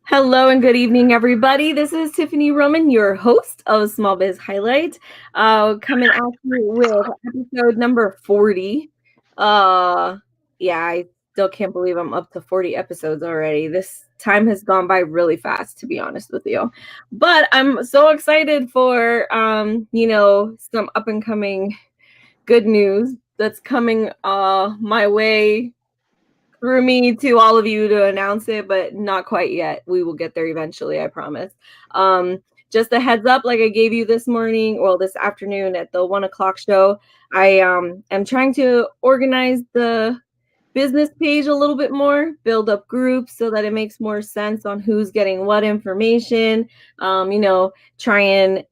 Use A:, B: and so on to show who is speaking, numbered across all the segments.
A: Hello and good evening, everybody. This is Tiffany Roman, your host of Small Biz Highlight, coming at you with episode number 40. I still can't believe I'm up to 40 episodes already. This time has gone by really fast, to be honest with you. But I'm so excited for, some up and coming good news that's coming my way through me to all of you to announce it, but not quite yet. We will get there eventually, I promise. Just a heads up, like I gave you this afternoon at the 1:00 show, I am trying to organize the business page a little bit more, build up groups so that it makes more sense on who's getting what information, try and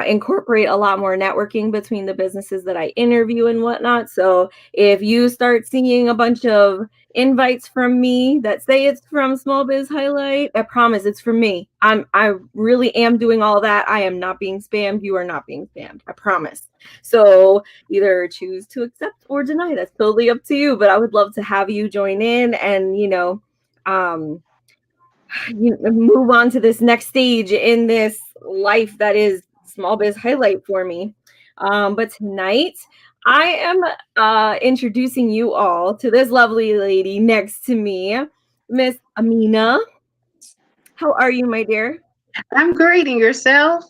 A: incorporate a lot more networking between the businesses that I interview and whatnot. So if you start seeing a bunch of invites from me that say it's from Small Biz Highlight, I promise it's from me. I really am doing all that. I am not being spammed. You are not being spammed. I promise. So either choose to accept or deny. That's totally up to you. But I would love to have you join in and move on to this next stage in this life that is Small Biz Highlight for me. But tonight, I am introducing you all to this lovely lady next to me, Miss Aminah. How are you, my dear?
B: I'm great. And yourself?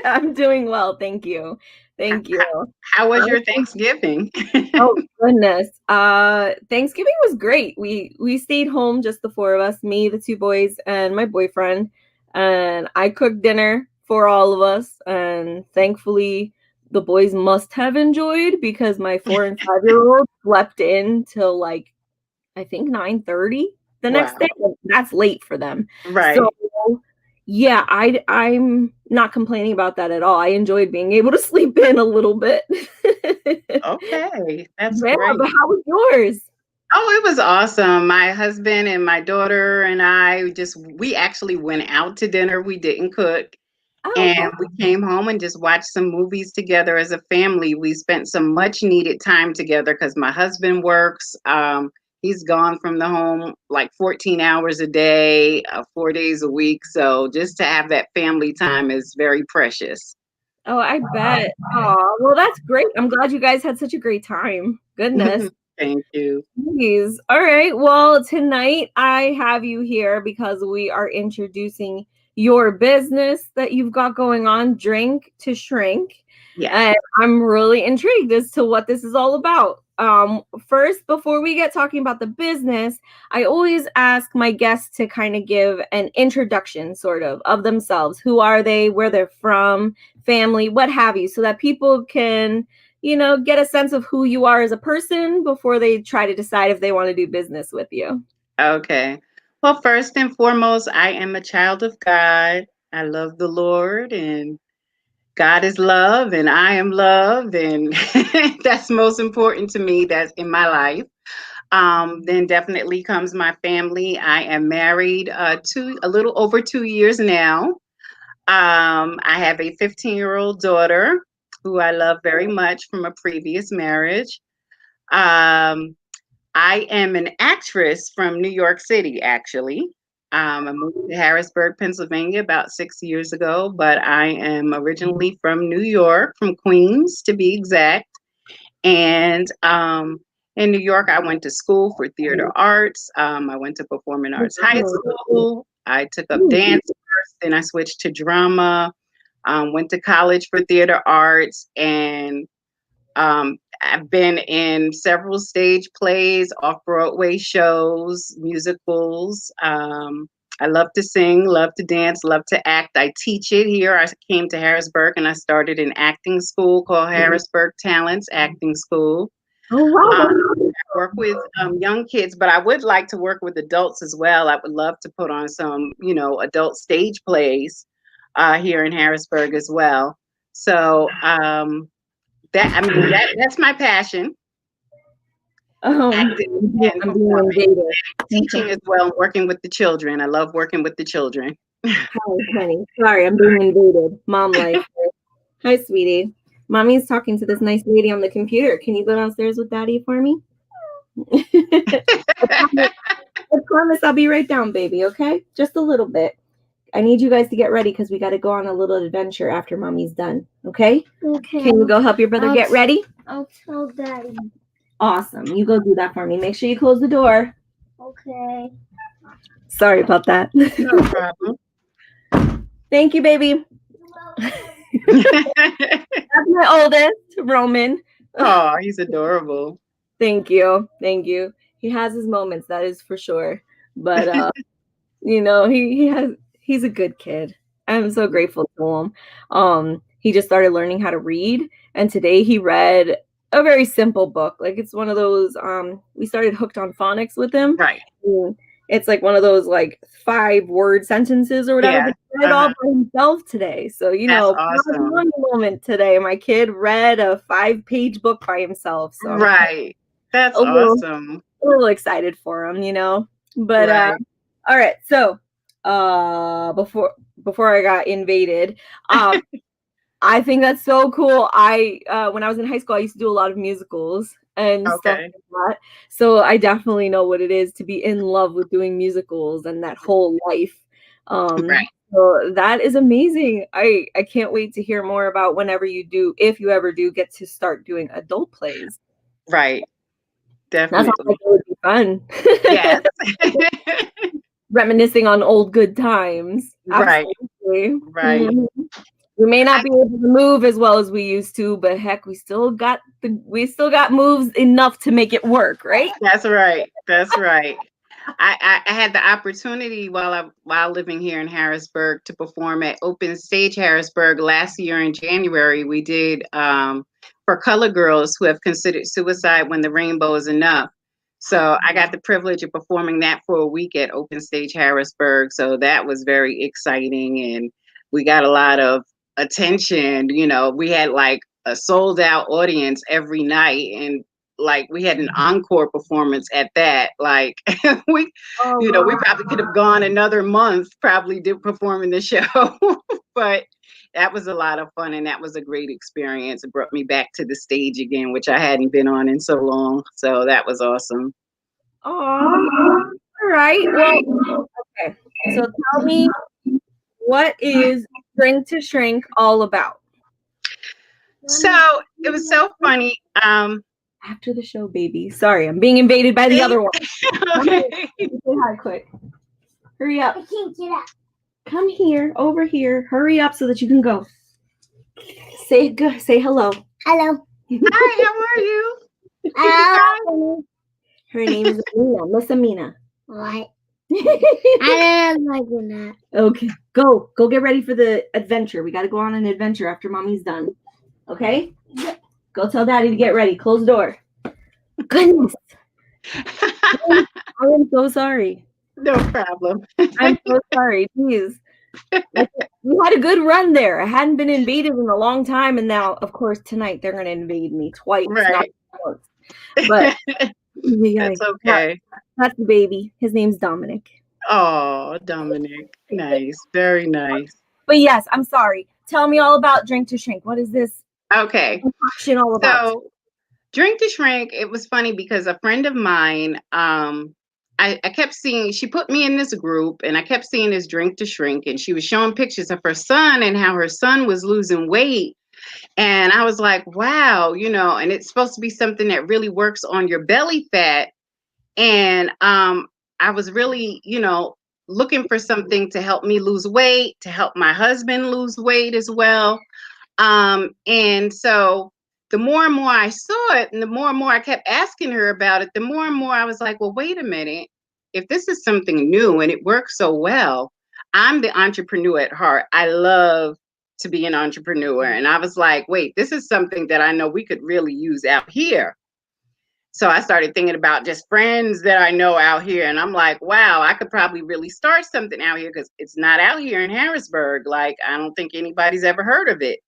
A: I'm doing well, thank you. Thank you.
B: How was your Thanksgiving?
A: Oh goodness. Thanksgiving was great. We stayed home, just the four of us, me, the two boys, and my boyfriend. And I cooked dinner for all of us. And thankfully the boys must have enjoyed because my 4 and 5-year-old slept in till I think 9:30 the next day. That's late for them.
B: Right.
A: So yeah, I'm not complaining about that at all. I enjoyed being able to sleep in a little bit.
B: Okay, that's great.
A: But how was yours?
B: Oh, it was awesome. My husband and my daughter and we actually went out to dinner. We didn't cook. And we came home and just watched some movies together as a family. We spent some much needed time together because my husband works. He's gone from the home like 14 hours a day, 4 days a week. So just to have that family time is very precious.
A: Oh, I bet. Oh, well, that's great. I'm glad you guys had such a great time. Goodness.
B: Thank you.
A: Please. All right. Well, tonight I have you here because we are introducing your business that you've got going on, Drink2Shrink.
B: Yeah.
A: And I'm really intrigued as to what this is all about. First, before we get talking about the business, I always ask my guests to kind of give an introduction sort of themselves. Who are they, where they're from, family, what have you, so that people can, get a sense of who you are as a person before they try to decide if they want to do business with you.
B: Okay. Well, first and foremost, I am a child of God. I love the Lord, and God is love, and I am love, and that's most important to me. That's in my life. Then definitely comes my family. I am married a little over 2 years now. I have a 15-year-old daughter who I love very much from a previous marriage. Um, I am an actress from New York City, actually. I moved to Harrisburg, Pennsylvania about 6 years ago, but I am originally from New York, from Queens to be exact. And in New York, I went to school for theater arts. I went to Performing Arts High School. I took up dance first, then I switched to drama. Went to college for theater arts, and I've been in several stage plays, off-Broadway shows, musicals. I love to sing, love to dance, love to act. I teach it here. I came to Harrisburg and I started an acting school called Harrisburg Talents Acting School.
A: Oh, wow.
B: I work with young kids, but I would like to work with adults as well. I would love to put on some, adult stage plays here in Harrisburg as well. So that's my passion. Acting and performing. Teaching as well, and working with the children. I love working with the children.
A: Hi, honey. Sorry, I'm being invaded. Mom life. Hi, sweetie. Mommy's talking to this nice lady on the computer. Can you go downstairs with Daddy for me? I promise I'll be right down, baby, okay? Just a little bit. I need you guys to get ready because we got to go on a little adventure after mommy's done, okay?
C: Okay.
A: Can you go help your brother get ready?
C: I'll tell Daddy.
A: Awesome. You go do that for me. Make sure you close the door.
C: Okay.
A: Sorry about that.
B: No problem.
A: Thank you, baby. That's my oldest, Roman.
B: Oh, he's adorable.
A: Thank you. Thank you. He has his moments, that is for sure. But you know, he's a good kid. I'm so grateful to him. He just started learning how to read, and today he read a very simple book. Like it's one of those we started Hooked on Phonics with him.
B: Right.
A: It's like one of those like 5-word sentences or whatever.
B: Yeah.
A: But he read it all by himself today. So, you
B: That's
A: know,
B: awesome.
A: one moment today. My kid read a 5-page book by himself. So
B: Right. That's awesome.
A: A little excited for him, you know. But
B: Right.
A: all right. So before I got invaded, I think that's so cool. When I was in high school, I used to do a lot of musicals and stuff like that. So I definitely know what it is to be in love with doing musicals and that whole life.
B: Right.
A: So that is amazing. I can't wait to hear more about whenever you do, if you ever do get to start doing adult plays.
B: Right.
A: That sounds
B: Definitely.
A: like it would be fun.
B: Yes.
A: Reminiscing on old good times.
B: Right.
A: Absolutely.
B: Right.
A: Mhm. We may not be able to move as well as we used to, but heck, we still got moves enough to make it work, right?
B: That's right. That's right. I had the opportunity while living here in Harrisburg to perform at Open Stage Harrisburg last year in January. We did for color girls who have considered suicide when the rainbow is enough. So I got the privilege of performing that for a week at Open Stage Harrisburg. So that was very exciting, and we got a lot of attention. You know, we had like a sold out audience every night, and like we had an encore performance at that. Like we probably could have gone another month probably performing the show. But that was a lot of fun, and that was a great experience. It brought me back to the stage again, which I hadn't been on in so long. So that was awesome.
A: Oh, all right. Well, okay. So tell me, what is Drink2Shrink all about?
B: So it was so funny.
A: After the show, baby. Sorry, I'm being invaded by the other one.
B: Okay.
A: Say hi quick. Hurry up.
C: I can't get up.
A: Come here, over here. Hurry up so that you can go. Say hello.
C: Hello.
B: Hi, how are you?
C: Hello.
A: Her name is Aminah, Miss Aminah.
C: What? I don't like that.
A: Okay, go get ready for the adventure. We got to go on an adventure after mommy's done. Okay? Go tell daddy to get ready. Close the door. Goodness. I am so sorry.
B: No problem.
A: I'm so sorry. Jeez. We had a good run there. I hadn't been invaded in a long time, and now, of course, tonight they're going to invade me twice.
B: Right.
A: Not once. But
B: that's okay.
A: That's the baby. His name's Dominic.
B: Oh, Dominic. Nice. Very nice.
A: But yes, I'm sorry. Tell me all about Drink2Shrink. What is this
B: Okay.
A: action all about?
B: So Drink2Shrink, it was funny because a friend of mine, I kept seeing, she put me in this group, and I kept seeing this Drink2Shrink, and she was showing pictures of her son and how her son was losing weight. And I was like, wow, and it's supposed to be something that really works on your belly fat. And I was really, looking for something to help me lose weight, to help my husband lose weight as well. And so the more and more I saw it, and the more I kept asking her about it, the more and more I was like, well, wait a minute. If this is something new and it works so well, I'm the entrepreneur at heart. I love to be an entrepreneur. And I was like, wait, this is something that I know we could really use out here. So I started thinking about just friends that I know out here. And I'm like, wow, I could probably really start something out here because it's not out here in Harrisburg. Like, I don't think anybody's ever heard of it.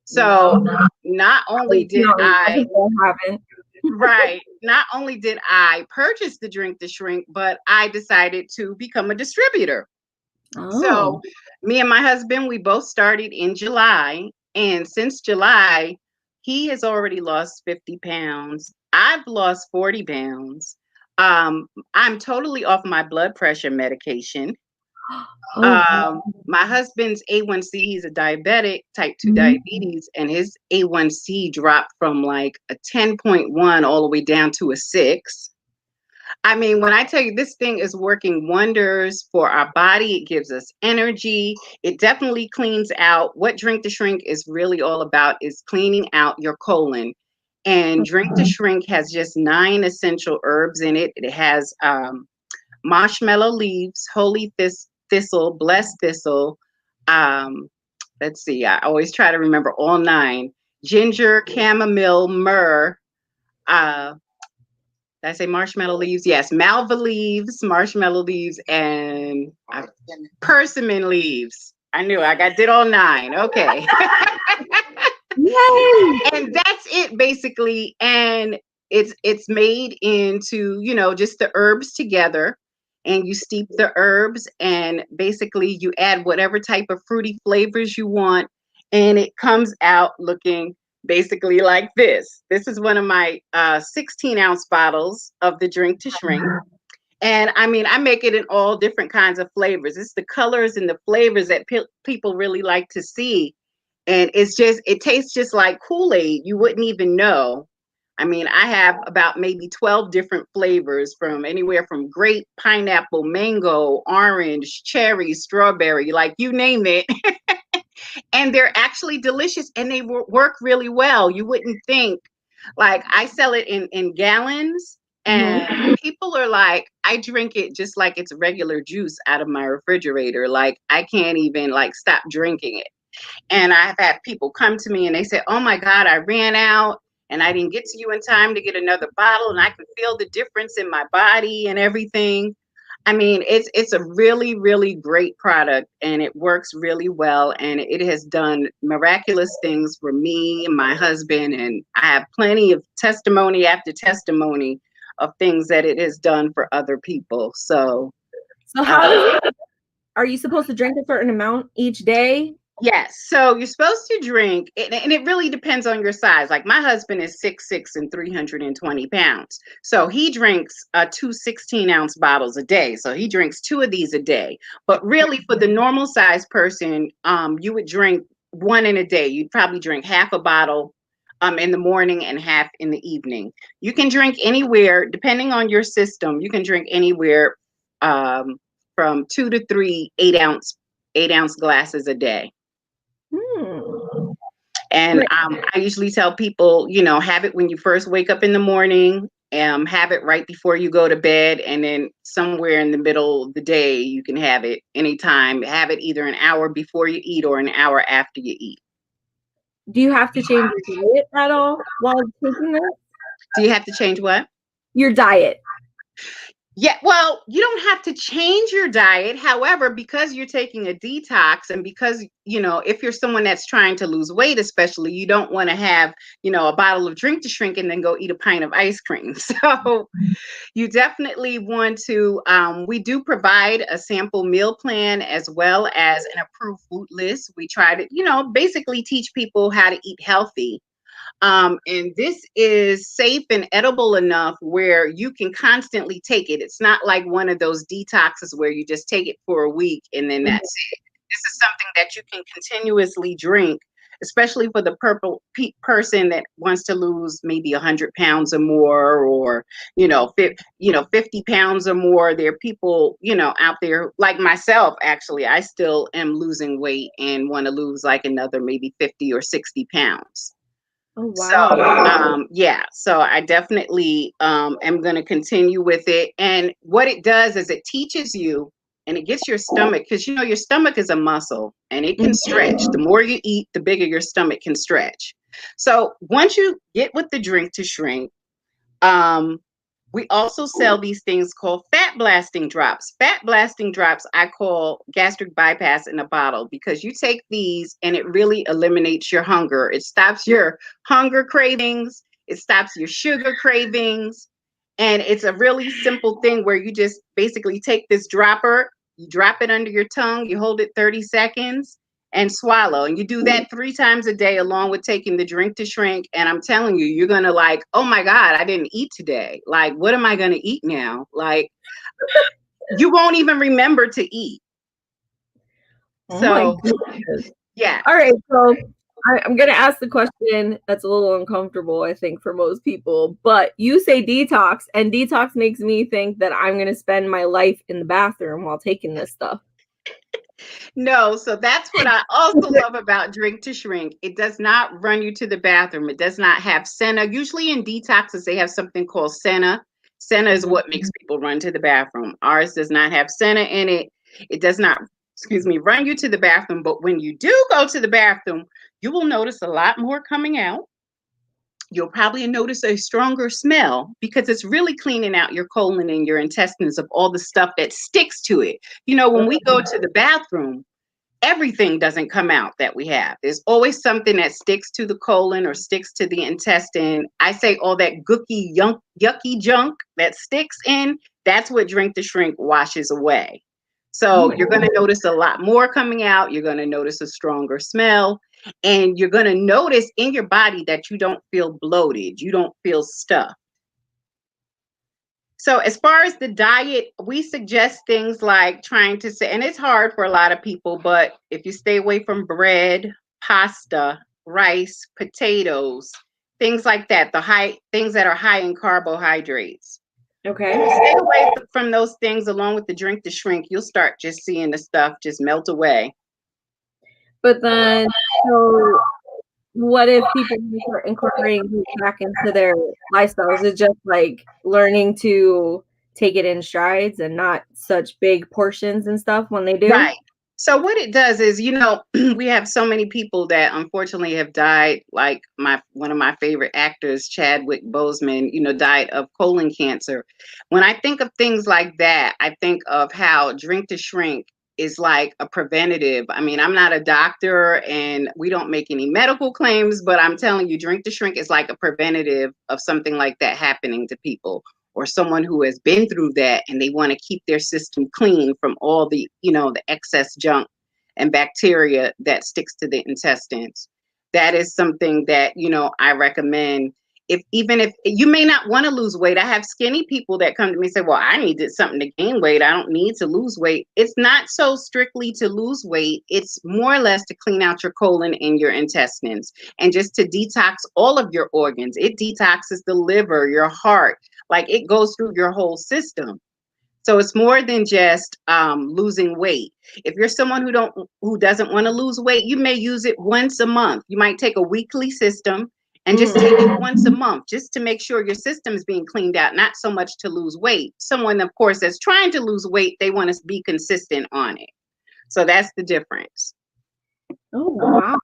B: So not only did I not only did I purchase the Drink2Shrink, but I decided to become a distributor.
A: Oh.
B: So me and my husband, we both started in July. And since July, he has already lost 50 pounds. I've lost 40 pounds. I'm totally off my blood pressure medication. My husband's A1C, he's a diabetic, type 2 diabetes, and his A1C dropped from like a 10.1 all the way down to a 6. I mean, when I tell you this thing is working wonders for our body, it gives us energy. It definitely cleans out. What Drink2Shrink is really all about is cleaning out your colon. And Drink2Shrink has just 9 essential herbs in it. It has marshmallow leaves, holy thistle, blessed thistle. Let's see, I always try to remember all 9. Ginger, chamomile, myrrh. Did I say marshmallow leaves? Yes, malva leaves, marshmallow leaves, and persimmon leaves. I knew I did all 9. Okay. Yay! And that's it basically. And it's made into, just the herbs together, and you steep the herbs, and basically you add whatever type of fruity flavors you want, and it comes out looking basically like this. This is one of my 16-ounce bottles of the Drink2Shrink. And I mean, I make it in all different kinds of flavors. It's the colors and the flavors that people really like to see. And it tastes just like Kool-Aid. You wouldn't even know. I mean, I have about maybe 12 different flavors, from anywhere from grape, pineapple, mango, orange, cherry, strawberry, like you name it. And they're actually delicious, and they work really well. You wouldn't think. Like, I sell it in gallons, and people are like, I drink it just like it's regular juice out of my refrigerator. Like, I can't even stop drinking it. And I've had people come to me and they say, oh my God, I ran out and I didn't get to you in time to get another bottle, and I can feel the difference in my body and everything. I mean, it's a really, really great product, and it works really well, and it has done miraculous things for me and my husband, and I have plenty of testimony after testimony of things that it has done for other people. So
A: how are you supposed to drink a certain amount each day?
B: Yes. So you're supposed to drink, and it really depends on your size. Like, my husband is 6'6" and 320 pounds. So he drinks 2 16-ounce bottles a day. So he drinks 2 of these a day. But really, for the normal size person, you would drink 1 in a day. You'd probably drink half a bottle in the morning and half in the evening. You can drink anywhere, depending on your system, you can drink anywhere from 2 to 3 8-ounce glasses a day. And I usually tell people, have it when you first wake up in the morning, have it right before you go to bed, and then somewhere in the middle of the day, you can have it anytime. Have it either an hour before you eat or an hour after you eat.
A: Do you have to change your diet at all while taking this?
B: Do you have to change what?
A: Your diet.
B: Yeah, well, you don't have to change your diet. However, because you're taking a detox, and because, if you're someone that's trying to lose weight, especially, you don't want to have, a bottle of Drink2Shrink and then go eat a pint of ice cream. So you definitely want to, we do provide a sample meal plan as well as an approved food list. We try to, basically teach people how to eat healthy. And this is safe and edible enough where you can constantly take it. It's not like one of those detoxes where you just take it for a week and then that's it. This is something that you can continuously drink, especially for the person that wants to lose maybe 100 pounds or more, or 50 pounds or more. There are people out there like myself. Actually, I still am losing weight and want to lose like another maybe 50 or 60 pounds.
A: Oh, wow.
B: So so I definitely am going to continue with it. And what it does is it teaches you, and it gets your stomach, because your stomach is a muscle and it can stretch. The more you eat, the bigger your stomach can stretch. So once you get with the Drink2Shrink, we also sell these things called fat blasting drops. Fat blasting drops I call gastric bypass in a bottle, because you take these and it really eliminates your hunger. It stops your hunger cravings. It stops your sugar cravings. And it's a really simple thing where you just basically take this dropper, you drop it under your tongue, you hold it 30 seconds, and swallow. And you do that 3 times a day along with taking the Drink2Shrink. And I'm telling you, you're going to like, oh my God, I didn't eat today. Like, what am I going to eat now? Like, you won't even remember to eat.
A: Oh
B: So,
A: my goodness.
B: yeah.
A: All right. So I'm going to ask the question that's a little uncomfortable, I think, for most people. But you say detox, and detox makes me think that I'm going to spend my life in the bathroom while taking this stuff.
B: No, so that's what I also love about Drink2Shrink. It does not run you to the bathroom. It does not have senna. Usually in detoxes, they have something called senna. Senna is what makes people run to the bathroom. Ours does not have senna in it. It does not, run you to the bathroom. But when you do go to the bathroom, you will notice a lot more coming out. You'll probably notice a stronger smell because it's really cleaning out your colon and your intestines of all the stuff that sticks to it. You know, when we go to the bathroom, everything doesn't come out that we have. There's always something that sticks to the colon or sticks to the intestine. I say all that gooky, yucky junk that sticks in, that's what Drink2Shrink washes away. So you're going to notice a lot more coming out. You're going to notice a stronger smell. And you're going to notice in your body that you don't feel bloated. You don't feel stuffed. So as far as the diet, we suggest things like trying to say, and it's hard for a lot of people, but if you stay away from bread, pasta, rice, potatoes, things like that, things that are high in carbohydrates.
A: Okay.
B: If you stay away from those things along with the Drink2Shrink, you'll start just seeing the stuff just melt away.
A: But then, so what if people start incorporating these back into their lifestyles? Is it just like learning to take it in strides and not such big portions and stuff when they do?
B: Right. So what it does is, you know, we have so many people that unfortunately have died, like one of my favorite actors, Chadwick Boseman, you know, died of colon cancer. When I think of things like that, I think of how Drink2Shrink is like a preventative. I mean, I'm not a doctor and we don't make any medical claims, but I'm telling you, Drink2Shrink is like a preventative of something like that happening to people, or someone who has been through that and they want to keep their system clean from all the, you know, the excess junk and bacteria that sticks to the intestines. That is something that, you know, I recommend. Even if you may not want to lose weight, I have skinny people that come to me and say, well, I needed something to gain weight. I don't need to lose weight. It's not so strictly to lose weight. It's more or less to clean out your colon and your intestines and just to detox all of your organs. It detoxes the liver, your heart, like it goes through your whole system. So it's more than just losing weight. If you're someone who doesn't want to lose weight, you may use it once a month. You might take a weekly system and just take it once a month, just to make sure your system is being cleaned out, not so much to lose weight. Someone, of course, that's trying to lose weight, they want to be consistent on it. So that's the difference.
A: Oh, wow.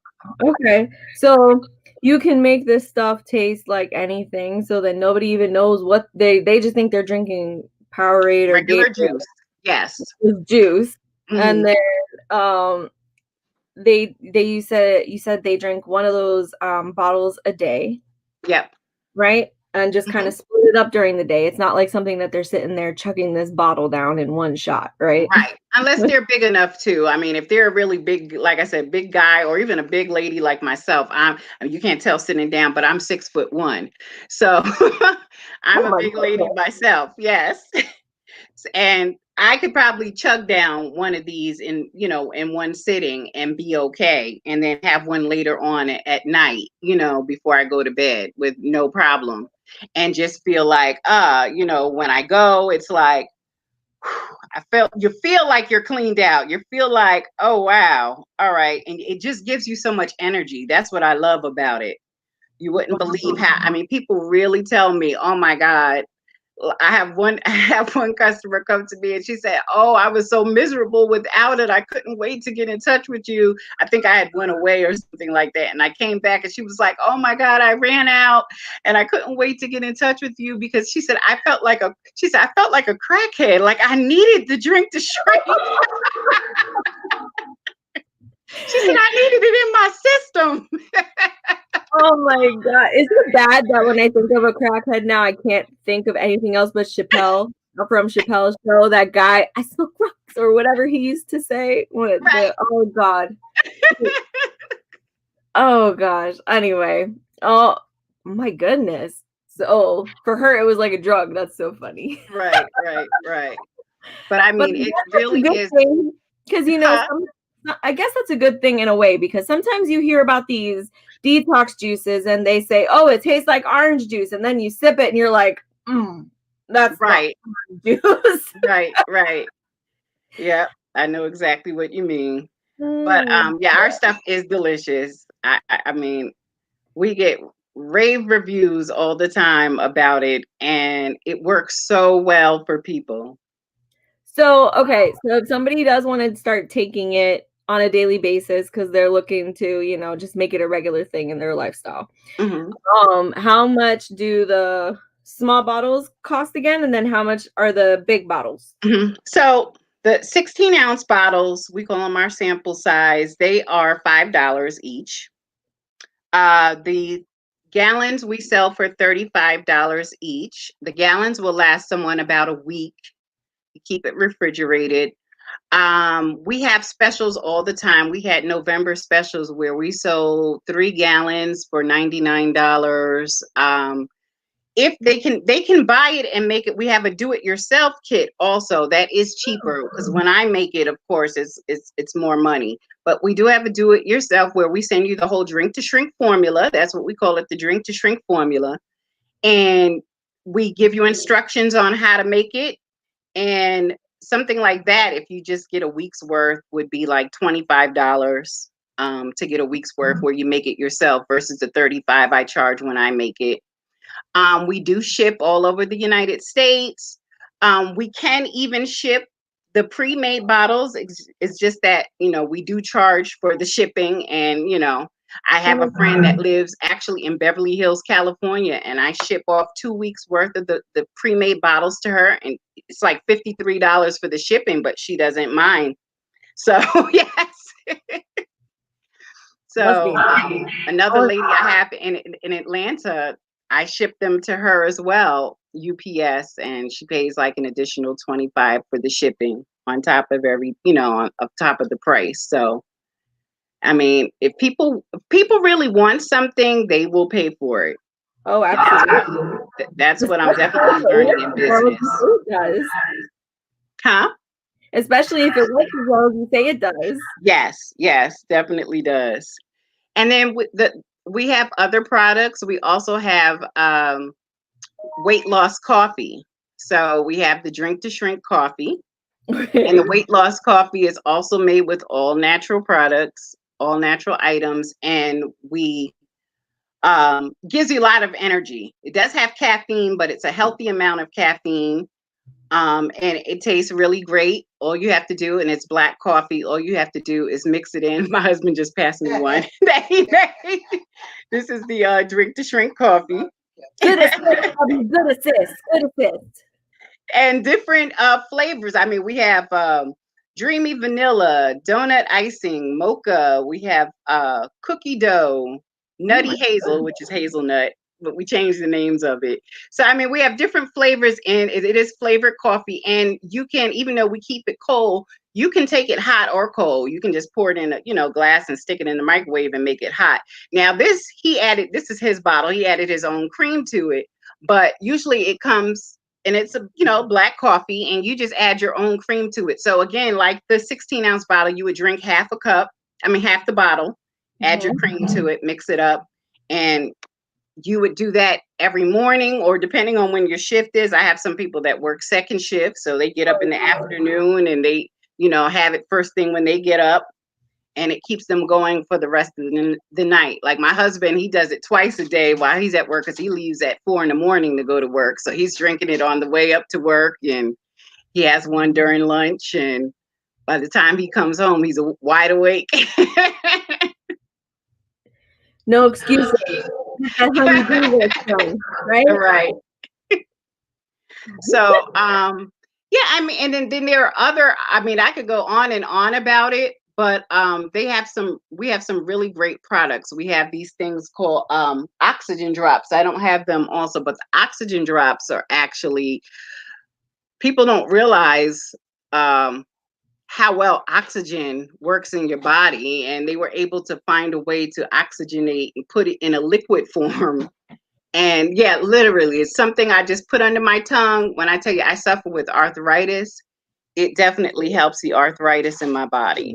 A: Okay. So you can make this stuff taste like anything so that nobody even knows what they just think they're drinking Powerade or
B: regular
A: Gatorade.
B: Juice. Yes.
A: Juice. And then you said they drink one of those bottles a day.
B: Yep.
A: Right? And just kind of split it up during the day. It's not like something that they're sitting there chugging this bottle down in one shot, right?
B: Right. Unless they're big enough to. I mean, if they're a really big, like I said, big guy, or even a big lady like myself, you can't tell sitting down, but I'm 6'1". So I'm a big lady myself. Yes. And I could probably chug down one of these in one sitting and be okay. And then have one later on at night, before I go to bed with no problem. And just feel like, when I go, it's like, you feel like you're cleaned out. You feel like, oh, wow. All right. And it just gives you so much energy. That's what I love about it. You wouldn't believe people really tell me, oh my God, I have one customer come to me and she said, oh, I was so miserable without it. I couldn't wait to get in touch with you. I think I had went away or something like that. And I came back and she was like, oh my God, I ran out and I couldn't wait to get in touch with you because she said, I felt like a crackhead. Like I needed the Drink2Shrink. She said, I needed it in my system.
A: Oh my God. Is it bad that when I think of a crackhead now, I can't think of anything else but Chappelle from Chappelle's show? That guy, I smoke rocks or whatever he used to say.
B: Right.
A: Oh God. Oh gosh. Anyway, oh my goodness. So for her, it was like a drug. That's so funny.
B: Right. But I
A: But
B: mean, it
A: that's a
B: really
A: good
B: is.
A: thing because
B: Huh?
A: I guess that's a good thing in a way because sometimes you hear about these detox juices and they say, "Oh, it tastes like orange juice," and then you sip it and you're like, "That's not
B: Right.
A: orange juice."
B: Right. Yeah, I know exactly what you mean. But
A: Mm.
B: yeah, our stuff is delicious. I mean, we get rave reviews all the time about it, and it works so well for people.
A: So, okay, so if somebody does want to start taking it on a daily basis because they're looking to, just make it a regular thing in their lifestyle,
B: Mhm.
A: how much do the small bottles cost again? And then how much are the big bottles?
B: So the 16-ounce bottles, we call them our sample size, they are $5 each. The gallons we sell for $35 each. The gallons will last someone about a week. You keep it refrigerated. We have specials all the time. We had November specials where we sold 3 gallons for $99. If they can buy it and make it. We have a do-it-yourself kit also that is cheaper because when I make it, of course, it's more money. But we do have a do-it-yourself where we send you the whole Drink2Shrink formula. That's what we call it, the Drink2Shrink formula, and we give you instructions on how to make it. And something like that, if you just get a week's worth, would be like $25 to get a week's worth where you make it yourself versus the 35 I charge when I make it. We do ship all over the United States. We can even ship the pre-made bottles. It's just that, we do charge for the shipping. And, I have a friend that lives actually in Beverly Hills, California, and I ship off 2 weeks worth of the pre-made bottles to her. And it's like $53 for the shipping, but she doesn't mind. So, yes.
A: Must be.
B: So another lady I have in Atlanta, I ship them to her as well, UPS, and she pays like an additional 25 for the shipping on top of on top of the price. So I mean, if people really want something, they will pay for it.
A: Oh, absolutely.
B: That's what I'm definitely learning in business.
A: It does.
B: Huh?
A: Especially if it works as well as you say it does.
B: Yes, definitely does. And then we have other products. We also have weight loss coffee. So we have the Drink2Shrink coffee. And the weight loss coffee is also made with all natural products, all natural items, and we gives you a lot of energy. It does have caffeine, but it's a healthy amount of caffeine. And it tastes really great. All you have to do, and it's black coffee, all you have to do is mix it in. My husband just passed me one that he made. This is the Drink2Shrink coffee.
A: Good assist. Good assist. Good assist.
B: And different flavors. I mean, we have dreamy vanilla, donut icing, mocha. We have cookie dough, nutty hazel, which is hazelnut, but we changed the names of it. So I mean, we have different flavors, and it is flavored coffee. And you can, even though we keep it cold, you can take it hot or cold. You can just pour it in a glass and stick it in the microwave and make it hot. Now this is his bottle. He added his own cream to it, but usually it comes and it's a black coffee, and you just add your own cream to it. So again, like the 16-ounce bottle, you would drink half the bottle, add your cream to it, mix it up, and you would do that every morning, or depending on when your shift is. I have some people that work second shift, so they get up in the afternoon and they have it first thing when they get up, and it keeps them going for the rest of the night. Like my husband, he does it twice a day while he's at work because he leaves at 4 a.m. to go to work. So he's drinking it on the way up to work, and he has one during lunch. And by the time he comes home, he's wide awake.
A: No excuses. That's how you do this, right?
B: Right. So, yeah, I mean, and then there are other. I mean, I could go on and on about it, but we have some really great products. We have these things called oxygen drops. I don't have them also, but the oxygen drops are actually, people don't realize how well oxygen works in your body, and they were able to find a way to oxygenate and put it in a liquid form. And yeah, literally, it's something I just put under my tongue. When I tell you I suffer with arthritis, it definitely helps the arthritis in my body.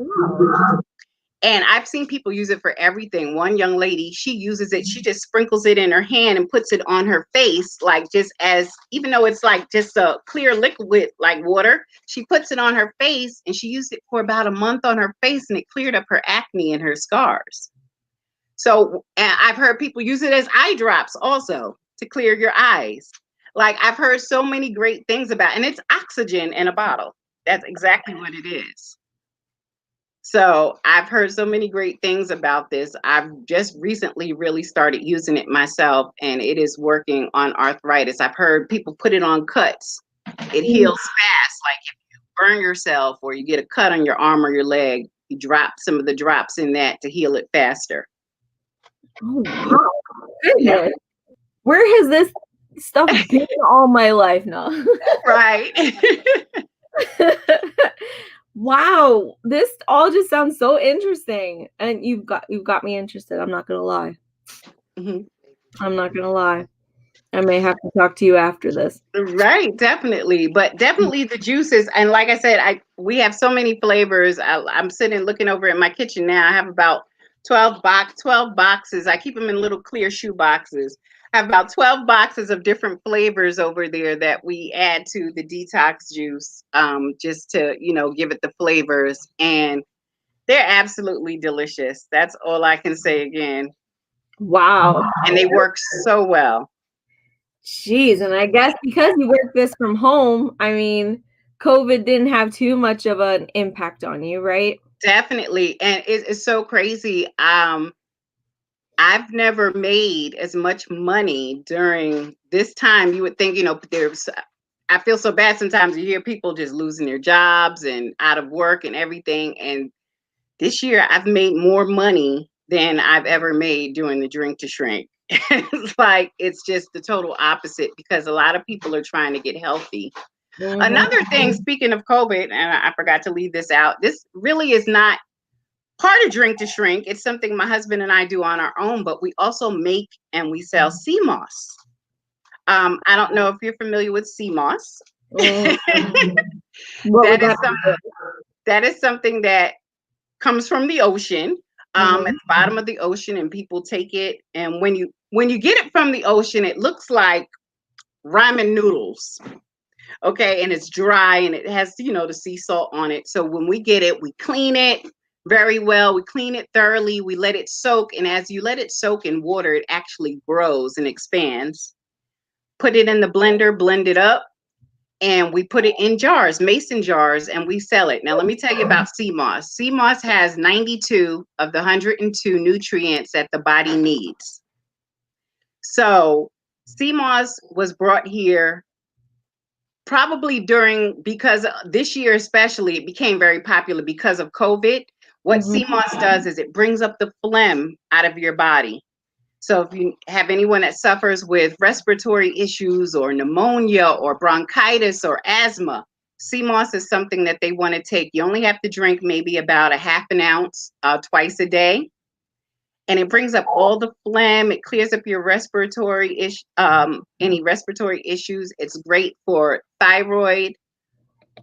B: And I've seen people use it for everything. One young lady, she uses it, she just sprinkles it in her hand and puts it on her face, like just as, even though it's like just a clear liquid like water, she puts it on her face, and she used it for about a month on her face, and it cleared up her acne and her scars. So, and I've heard people use it as eye drops also to clear your eyes. Like, I've heard so many great things about, and it's oxygen in a bottle. That's exactly what it is. So I've heard so many great things about this. I've just recently really started using it myself, and it is working on arthritis. I've heard people put it on cuts. It heals fast. Like if you burn yourself or you get a cut on your arm or your leg, you drop some of the drops in that to heal it faster.
A: Oh, wow. Goodness. Where has this stuff been all my life now?
B: Right.
A: Wow, this all just sounds so interesting, and you've got me interested. I'm not gonna lie. I'm not gonna lie. I may have to talk to you after this.
B: Right, definitely. But definitely the juices. And like I said, we have so many flavors. I'm sitting looking over at my kitchen now. I have about 12 boxes. I keep them in little clear shoe boxes. I have about 12 boxes of different flavors over there that we add to the detox juice, just to, give it the flavors. And they're absolutely delicious. That's all I can say again.
A: Wow.
B: And they work so well.
A: Jeez, and I guess because you work this from home, I mean, COVID didn't have too much of an impact on you, right?
B: Definitely. And it's so crazy. I've never made as much money during this time. You would think, I feel so bad sometimes. You hear people just losing their jobs and out of work and everything. And this year I've made more money than I've ever made doing the Drink2Shrink. It's like, it's just the total opposite, because a lot of people are trying to get healthy. Mm-hmm. Another thing, speaking of COVID, and I forgot to leave this out, this really is not part of Drink2Shrink. It's something my husband and I do on our own, but we also make and we sell sea moss. I don't know if you're familiar with sea moss. That is something that comes from the ocean, at the bottom of the ocean, and people take it. And when you get it from the ocean, it looks like ramen noodles. Okay, and it's dry and it has, the sea salt on it. So when we get it, we clean it very well. We clean it thoroughly. We let it soak. And as you let it soak in water, it actually grows and expands. Put it in the blender, blend it up, and we put it in jars, mason jars, and we sell it. Now, let me tell you about sea moss. Sea moss has 92 of the 102 nutrients that the body needs. So sea moss was brought here probably because this year especially, it became very popular because of COVID. What sea moss does is it brings up the phlegm out of your body. So if you have anyone that suffers with respiratory issues or pneumonia or bronchitis or asthma, sea moss is something that they want to take. You only have to drink maybe about a half an ounce twice a day. And it brings up all the phlegm. It clears up your any respiratory issues. It's great for thyroid.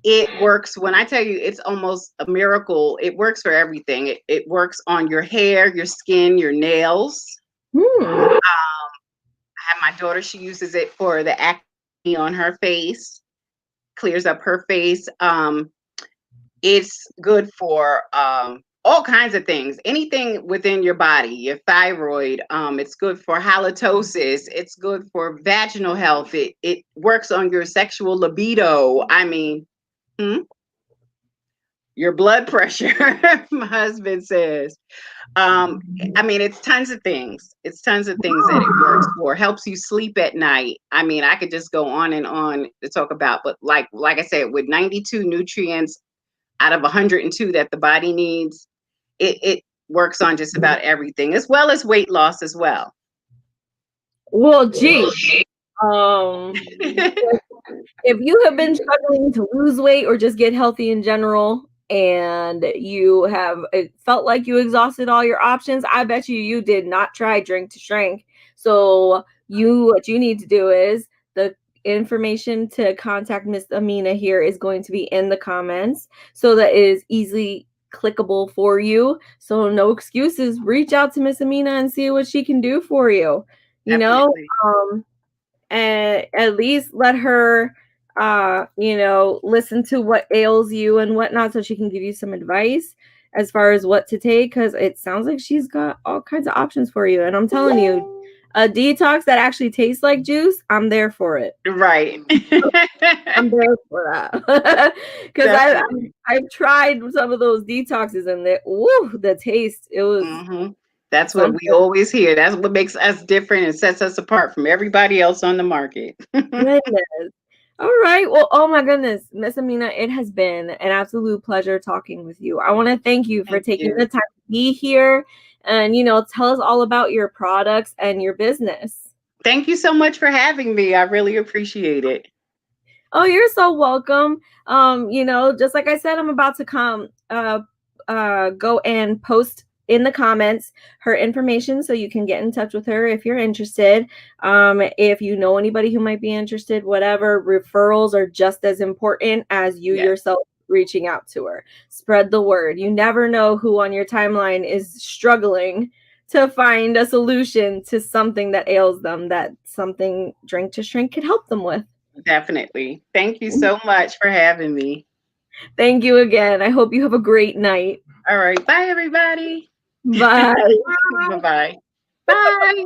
B: It works, when I tell you, it's almost a miracle. It works for everything. It works on your hair, your skin, your nails. I have my daughter, she uses it for the acne on her face, clears up her face. It's good for all kinds of things, anything within your body, your thyroid. It's good for halitosis. It's good for vaginal health. It works on your sexual libido. I mean, your blood pressure, my husband says. I mean, it's tons of things. It's tons of things that it works for. Helps you sleep at night. I mean, I could just go on and on to talk about, but like I said, with 92 nutrients out of 102 that the body needs, it works on just about everything, as well as weight loss as well.
A: Well, geez. If you have been struggling to lose weight or just get healthy in general, and it felt like you exhausted all your options, I bet you did not try Drink2Shrink. So what you need to do is the information to contact Miss Aminah here is going to be in the comments so that it is easily clickable for you. So no excuses. Reach out to Miss Aminah and see what she can do for you.
B: Definitely.
A: And at least let her listen to what ails you and whatnot so she can give you some advice as far as what to take, because it sounds like she's got all kinds of options for you. And I'm telling you, a detox that actually tastes like juice, I'm there for it.
B: Right.
A: I'm there for that. Because I've tried some of those detoxes and the taste, it was
B: That's what we always hear. That's what makes us different and sets us apart from everybody else on the market.
A: Goodness. All right. Well, oh my goodness, Miss Aminah, it has been an absolute pleasure talking with you. I want to thank you for taking the time to be here and, tell us all about your products and your business.
B: Thank you so much for having me. I really appreciate it.
A: Oh, you're so welcome. Just like I said, I'm about to go and post in the comments her information so you can get in touch with her if you're interested. If you know anybody who might be interested, whatever, referrals are just as important as you yourself reaching out to her. Spread the word. You never know who on your timeline is struggling to find a solution to something that ails them, that something Drink2Shrink could help them with.
B: Definitely. Thank you so much for having me.
A: Thank you again. I hope you have a great night.
B: All right. Bye, everybody.
A: Bye.
B: Bye-bye. Bye.